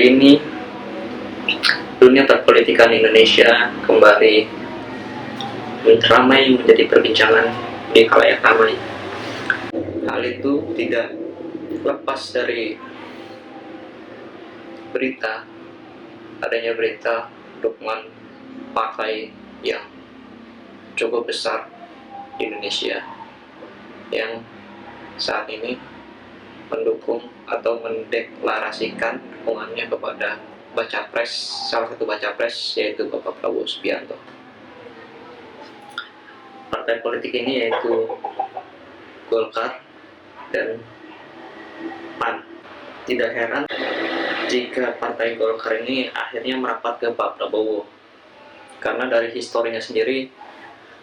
hari ini dunia perpolitikan Indonesia kembali ramai menjadi perbincangan di khalayak ramai. Hal itu tidak lepas dari adanya berita dukungan partai yang cukup besar di Indonesia yang saat ini mendukung atau mendeklarasikan dukungannya kepada salah satu baca pres, yaitu Bapak Prabowo Subianto. Partai politik ini yaitu Golkar dan PAN. Tidak heran jika partai Golkar ini akhirnya merapat ke Pak Prabowo, karena dari historinya sendiri,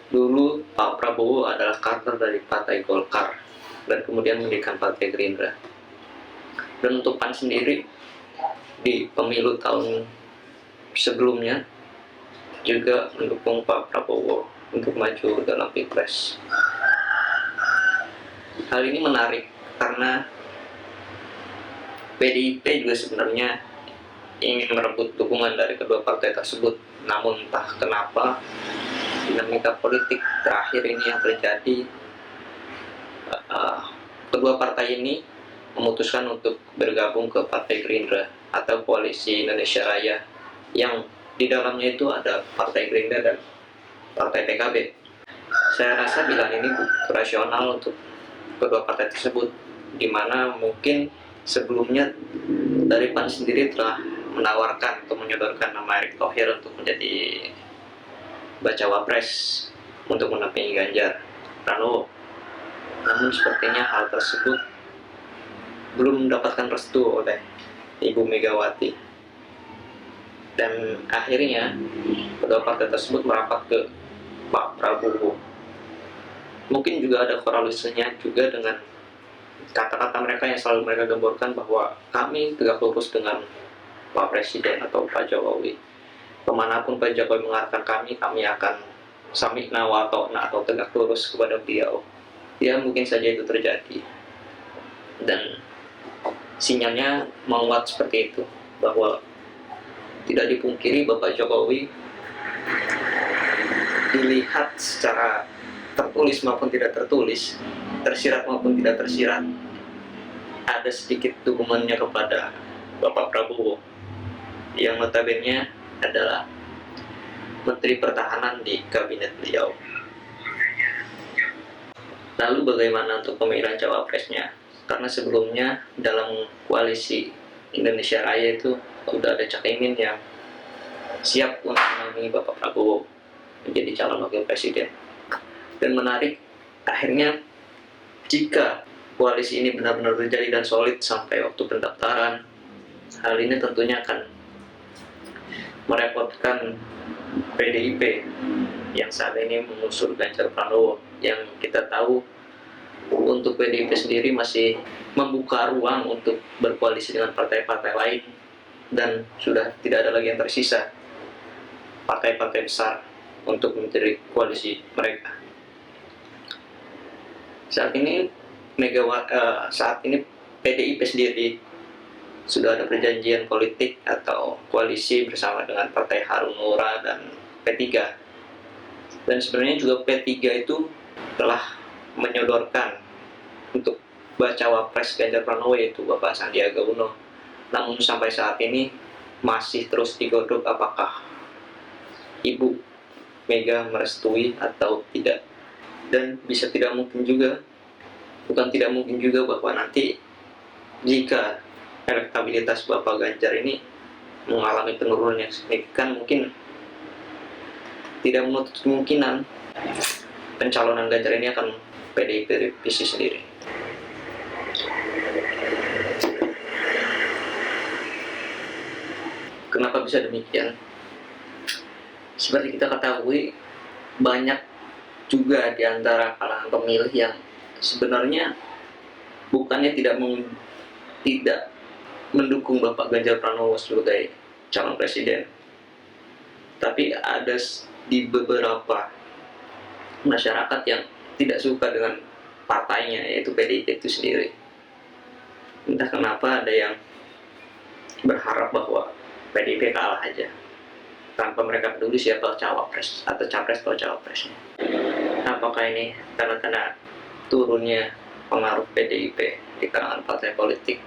dulu Pak Prabowo adalah kader dari partai Golkar dan kemudian mendirikan partai Gerindra. Dan untuk PAN sendiri, di pemilu tahun sebelumnya juga mendukung Pak Prabowo untuk maju dalam Pilpres. Hal ini menarik karena PDIP juga sebenarnya ingin merebut dukungan dari kedua partai tersebut, namun entah kenapa dinamika politik terakhir ini yang terjadi, kedua partai ini memutuskan untuk bergabung ke Partai Gerindra atau Koalisi Indonesia Raya, yang di dalamnya itu ada Partai Gerindra dan Partai PKB. Saya rasa pilihan ini rasional untuk kedua partai tersebut, di mana mungkin sebelumnya dari PAN sendiri telah menawarkan atau menyodorkan nama Erick Thohir untuk menjadi bacawa pres untuk mendampingi Ganjar Pranowo. Namun sepertinya hal tersebut belum mendapatkan restu oleh Ibu Megawati, dan akhirnya kedua partai tersebut merapat ke Pak Prabowo. Mungkin juga ada korelasinya juga dengan kata-kata mereka yang selalu mereka gemborkan bahwa kami tegak lurus dengan Pak Presiden atau Pak Jokowi. Kemanapun Pak Jokowi mengarahkan kami akan samikna wa ta'na atau tegak lurus kepada beliau. Ya, mungkin saja itu terjadi. Dan sinyalnya menguat seperti itu, bahwa tidak dipungkiri Bapak Jokowi dilihat secara tertulis maupun tidak tertulis, tersirat maupun tidak tersirat, ada sedikit dukungannya kepada Bapak Prabowo, yang notabene adalah Menteri Pertahanan di kabinet beliau. Lalu bagaimana untuk pemilihan cawapresnya? Karena sebelumnya dalam Koalisi Indonesia Raya itu sudah ada Cak Imin yang siap untuk menampingi Bapak Prabowo menjadi calon wakil presiden. Dan menarik, akhirnya jika koalisi ini benar-benar terjadi dan solid sampai waktu pendaftaran, hal ini tentunya akan merepotkan PDIP yang saat ini mengusung Ganjar Pranowo, yang kita tahu untuk PDIP sendiri masih membuka ruang untuk berkoalisi dengan partai-partai lain, dan sudah tidak ada lagi yang tersisa partai-partai besar untuk menjadi koalisi mereka. Saat ini PDIP sendiri sudah ada perjanjian politik atau koalisi bersama dengan Partai Hanura dan P3. Dan sebenarnya juga P3 itu telah menyodorkan untuk bacawa pres Ganjar Pranowo, yaitu Bapak Sandiaga Uno. Namun sampai saat ini masih terus digodok apakah Ibu Mega merestui atau tidak. Dan bukan tidak mungkin juga bahwa nanti jika elektabilitas Bapak Ganjar ini mengalami penurunan yang signifikan, mungkin tidak menutup kemungkinan pencalonan Ganjar ini akan PDIP revisi sendiri. Kenapa bisa demikian? Seperti kita ketahui, banyak juga di antara kalangan pemilih yang sebenarnya bukannya tidak mendukung Bapak Ganjar Pranowo sebagai calon presiden, tapi ada di beberapa masyarakat yang tidak suka dengan partainya, yaitu PDIP itu sendiri. Entah kenapa ada yang berharap bahwa PDIP kalah aja tanpa mereka peduli siapa cawapres atau capres atau cawapresnya. Apakah ini tanda-tanda turunnya pengaruh PDIP di kalangan partai politik,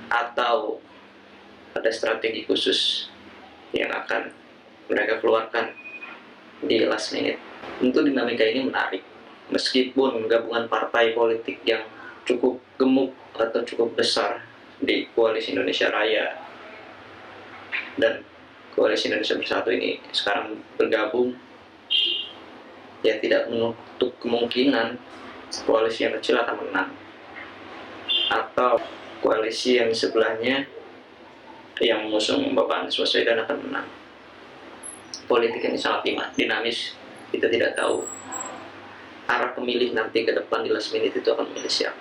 atau ada strategi khusus yang akan mereka keluarkan di last minute? Tentu dinamika ini menarik, meskipun gabungan partai politik yang cukup gemuk atau cukup besar di Koalisi Indonesia Raya dan Koalisi Indonesia Bersatu ini sekarang bergabung, ya tidak menutup kemungkinan koalisi yang kecil akan menang, atau koalisi yang sebelahnya yang mengusung Bapak Anies Baswedan akan menang. Politik ini sangat dinamis, kita tidak tahu arah pemilih nanti ke depan di last minute itu akan memilih siapa.